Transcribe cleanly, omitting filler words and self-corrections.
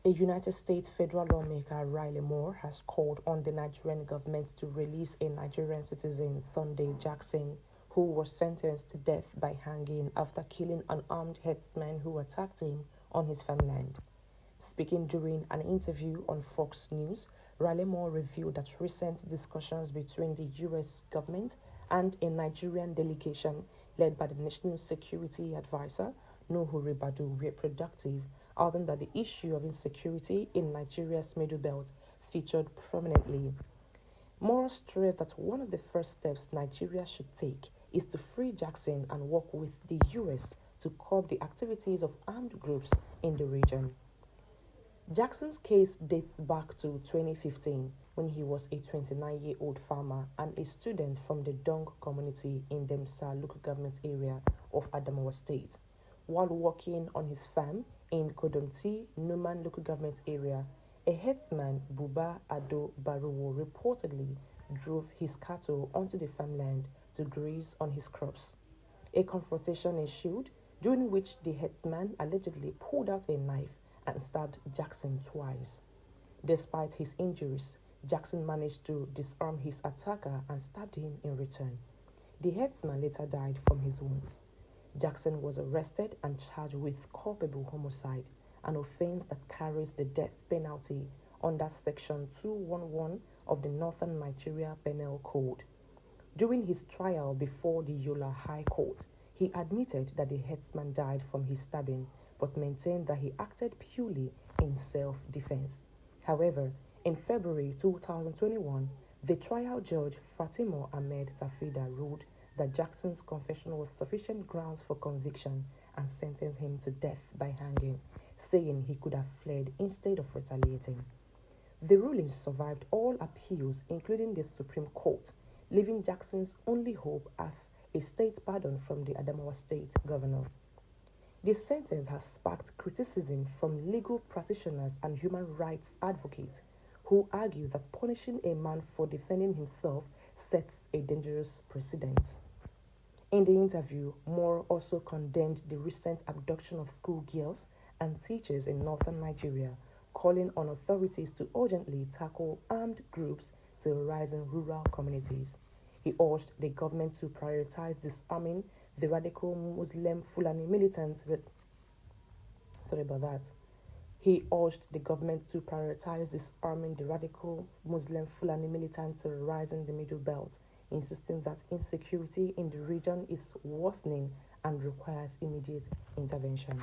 A United States federal lawmaker, Riley Moore, has called on the Nigerian government to release a Nigerian citizen, Sunday Jackson, who was sentenced to death by hanging after killing an armed herdsman who attacked him on his farmland. Speaking during an interview on Fox News, Riley Moore revealed that recent discussions between the U.S. government and a Nigerian delegation led by the National Security Advisor, Nuhu Ribadu, were productive, adding that the issue of insecurity in Nigeria's Middle Belt featured prominently. Moore stressed that one of the first steps Nigeria should take is to free Jackson and work with the U.S. to curb the activities of armed groups in the region. Jackson's case dates back to 2015 when he was a 29-year-old farmer and a student from the Dong community in Demsa local government area of Adamawa State. While working on his farm in Kodomti, Numan local government area, a herdsman, Buba Ado Baruwo, reportedly drove his cattle onto the farmland to graze on his crops. A confrontation ensued, during which the herdsman allegedly pulled out a knife and stabbed Jackson twice. Despite his injuries, Jackson managed to disarm his attacker and stabbed him in return. The herdsman later died from his wounds. Jackson was arrested and charged with culpable homicide, an offense that carries the death penalty under Section 211 of the Northern Nigeria Penal Code. During his trial before the Yola High Court, he admitted that the herdsman died from his stabbing, but maintained that he acted purely in self-defense. However, in February 2021, the trial judge Fatima Ahmed Tafida ruled that Jackson's confession was sufficient grounds for conviction and sentenced him to death by hanging, saying he could have fled instead of retaliating. The ruling survived all appeals, including the Supreme Court, leaving Jackson's only hope as a state pardon from the Adamawa State governor. This sentence has sparked criticism from legal practitioners and human rights advocates who argue that punishing a man for defending himself sets a dangerous precedent. In the interview, Moore also condemned the recent abduction of schoolgirls and teachers in northern Nigeria, calling on authorities to urgently tackle armed groups terrorizing rural communities. He urged the government to prioritize disarming the radical Muslim Fulani militants. He urged the government to prioritize disarming the radical Muslim Fulani militants terrorizing the Middle Belt, insisting that insecurity in the region is worsening and requires immediate intervention.